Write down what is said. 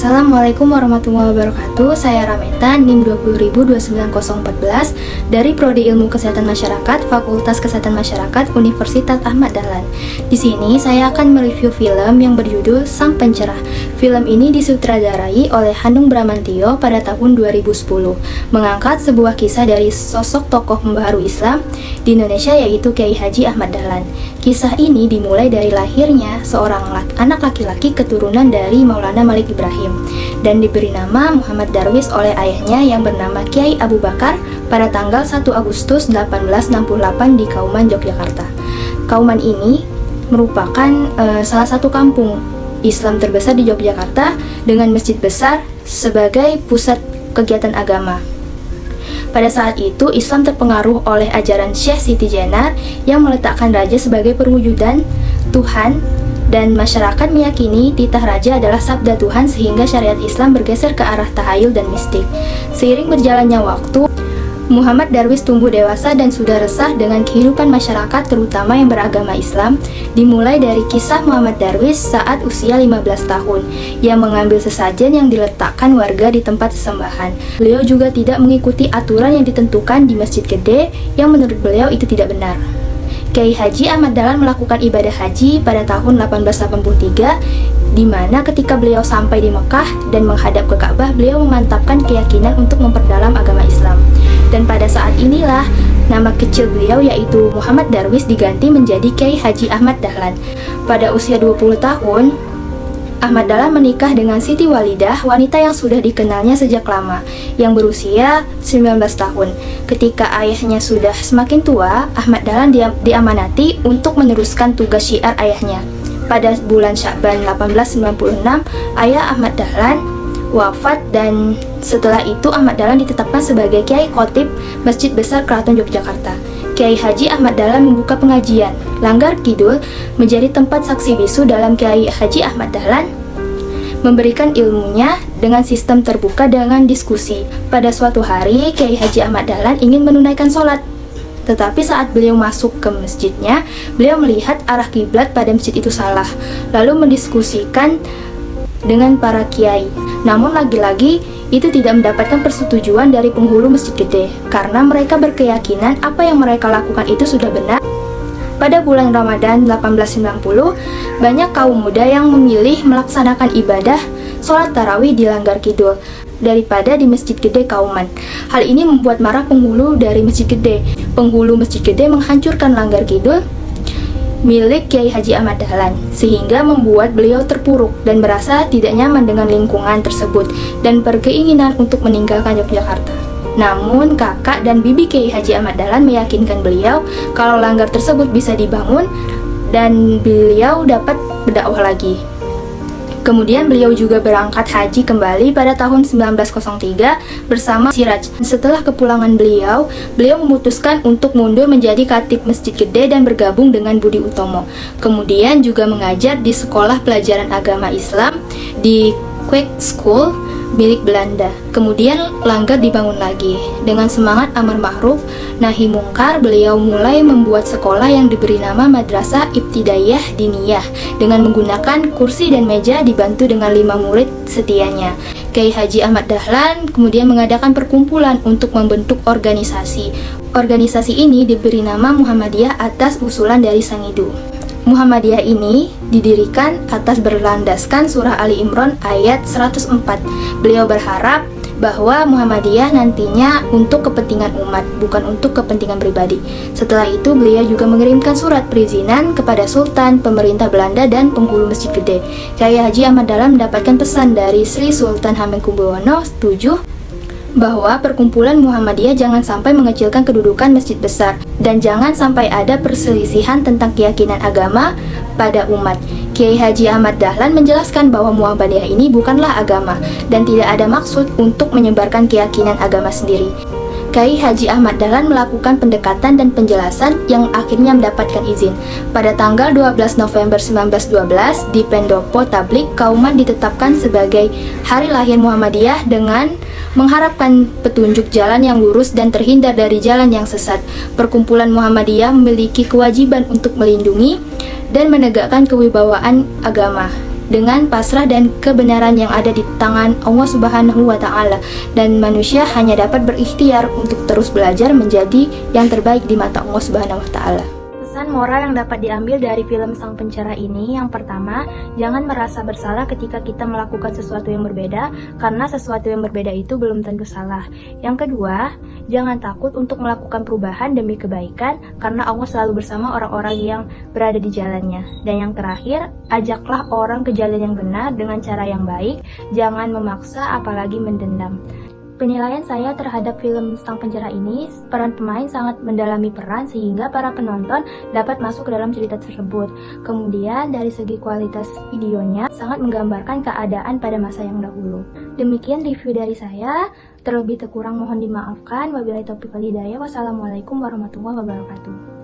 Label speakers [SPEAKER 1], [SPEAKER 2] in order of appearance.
[SPEAKER 1] Assalamualaikum warahmatullahi wabarakatuh. Saya Rameta, NIM 200029014 dari Prodi Ilmu Kesehatan Masyarakat, Fakultas Kesehatan Masyarakat, Universitas Ahmad Dahlan. Di sini saya akan mereview film yang berjudul Sang Pencerah. Film ini disutradarai oleh Hanung Bramantyo pada tahun 2010, mengangkat sebuah kisah dari sosok tokoh pembaharu Islam di Indonesia, yaitu Kiai Haji Ahmad Dahlan. Kisah ini dimulai dari lahirnya seorang anak laki-laki keturunan dari Maulana Malik Ibrahim dan diberi nama Muhammad Darwis oleh ayahnya yang bernama Kiai Abu Bakar pada tanggal 1 Agustus 1868 di Kauman, Yogyakarta. Kauman ini merupakan salah satu kampung Islam terbesar di Yogyakarta dengan masjid besar sebagai pusat kegiatan agama. Pada saat itu, Islam terpengaruh oleh ajaran Syekh Siti Jenar yang meletakkan raja sebagai perwujudan Tuhan, dan masyarakat meyakini titah raja adalah sabda Tuhan, sehingga syariat Islam bergeser ke arah tahayul dan mistik. Seiring berjalannya waktu, Muhammad Darwis tumbuh dewasa dan sudah resah dengan kehidupan masyarakat, terutama yang beragama Islam. Dimulai dari kisah Muhammad Darwis saat usia 15 tahun, yang mengambil sesajen yang diletakkan warga di tempat sesembahan. Beliau juga tidak mengikuti aturan yang ditentukan di Masjid Gede, yang menurut beliau itu tidak benar. Kiai Haji Ahmad Dahlan melakukan ibadah haji pada tahun 1883, di mana ketika beliau sampai di Mekah dan menghadap ke Ka'bah, beliau memantapkan keyakinan untuk memperdalam agama Islam. Dan pada saat inilah nama kecil beliau, yaitu Muhammad Darwis, diganti menjadi Kiai Haji Ahmad Dahlan. Pada usia 20 tahun, Ahmad Dahlan menikah dengan Siti Walidah, wanita yang sudah dikenalnya sejak lama, yang berusia 19 tahun. Ketika ayahnya sudah semakin tua, Ahmad Dahlan diamanati untuk meneruskan tugas syiar ayahnya. Pada bulan Sya'ban 1896, ayah Ahmad Dahlan wafat, dan setelah itu Ahmad Dahlan ditetapkan sebagai Kiai Khotib Masjid Besar Keraton Yogyakarta. Kiai Haji Ahmad Dahlan membuka pengajian Langgar Kidul menjadi tempat saksi bisu dalam Kiai Haji Ahmad Dahlan memberikan ilmunya dengan sistem terbuka dengan diskusi. Pada suatu hari, Kiai Haji Ahmad Dahlan ingin menunaikan sholat, tetapi saat beliau masuk ke masjidnya, beliau melihat arah kiblat pada masjid itu salah, lalu mendiskusikan dengan para kiai. Namun lagi-lagi itu tidak mendapatkan persetujuan dari penghulu Masjid Gede, karena mereka berkeyakinan apa yang mereka lakukan itu sudah benar. Pada bulan Ramadan 1890, banyak kaum muda yang memilih melaksanakan ibadah sholat tarawih di Langgar Kidul daripada di Masjid Gede Kauman. Hal ini membuat marah penghulu dari Masjid Gede. Penghulu Masjid Gede menghancurkan Langgar Kidul milik Kiai Haji Ahmad Dahlan, sehingga membuat beliau terpuruk dan merasa tidak nyaman dengan lingkungan tersebut dan berkeinginan untuk meninggalkan Yogyakarta. Namun kakak dan bibi Kiai Haji Ahmad Dahlan meyakinkan beliau kalau langgar tersebut bisa dibangun dan beliau dapat berdakwah lagi. Kemudian beliau juga berangkat haji kembali pada tahun 1903 bersama Siraj. Setelah kepulangan beliau memutuskan untuk mundur menjadi khatib Masjid Gede dan bergabung dengan Budi Utomo. Kemudian juga mengajar di sekolah pelajaran agama Islam di Kwek School milik Belanda. Kemudian langgar dibangun lagi. Dengan semangat amar ma'ruf nahi mungkar, beliau mulai membuat sekolah yang diberi nama Madrasah Ibtidaiyah Diniyah dengan menggunakan kursi dan meja, dibantu dengan 5 murid setianya. Kiai Haji Ahmad Dahlan kemudian mengadakan perkumpulan untuk membentuk organisasi. Organisasi ini diberi nama Muhammadiyah atas usulan dari sang ibu. Muhammadiyah ini didirikan atas berlandaskan surah Ali Imran ayat 104. Beliau berharap bahwa Muhammadiyah nantinya untuk kepentingan umat, bukan untuk kepentingan pribadi. Setelah itu beliau juga mengirimkan surat perizinan kepada Sultan, pemerintah Belanda, dan penghulu Masjid Gede. Kiai Haji Ahmad Dahlan mendapatkan pesan dari Sri Sultan Hamengkubuwono VII bahwa perkumpulan Muhammadiyah jangan sampai mengecilkan kedudukan masjid besar dan jangan sampai ada perselisihan tentang keyakinan agama pada umat. Kiai Haji Ahmad Dahlan menjelaskan bahwa Muhammadiyah ini bukanlah agama dan tidak ada maksud untuk menyebarkan keyakinan agama sendiri. Kiai Haji Ahmad Dahlan melakukan pendekatan dan penjelasan yang akhirnya mendapatkan izin. Pada tanggal 12 November 1912 di Pendopo Tablik Kauman ditetapkan sebagai hari lahir Muhammadiyah dengan mengharapkan petunjuk jalan yang lurus dan terhindar dari jalan yang sesat. Perkumpulan Muhammadiyah memiliki kewajiban untuk melindungi dan menegakkan kewibawaan agama. dengan pasrah dan kebenaran yang ada di tangan Allah Subhanahu wa Ta'ala, dan manusia hanya dapat berikhtiar untuk terus belajar menjadi yang terbaik di mata Allah Subhanahu wa Ta'ala. Pesan moral yang dapat diambil dari film Sang Pencerah ini, yang pertama, jangan merasa bersalah ketika kita melakukan sesuatu yang berbeda, karena sesuatu yang berbeda itu belum tentu salah. Yang kedua, jangan takut untuk melakukan perubahan demi kebaikan, karena Allah selalu bersama orang-orang yang berada di jalannya. Dan yang terakhir, ajaklah orang ke jalan yang benar dengan cara yang baik, jangan memaksa apalagi mendendam. Penilaian saya terhadap film Sang Pencerah ini, peran pemain sangat mendalami peran sehingga para penonton dapat masuk ke dalam cerita tersebut. Kemudian dari segi kualitas videonya sangat menggambarkan keadaan pada masa yang dahulu. Demikian review dari saya, terlebih terkurang mohon dimaafkan. Wabillahi taufiq wal hidayah. Wassalamualaikum warahmatullahi wabarakatuh.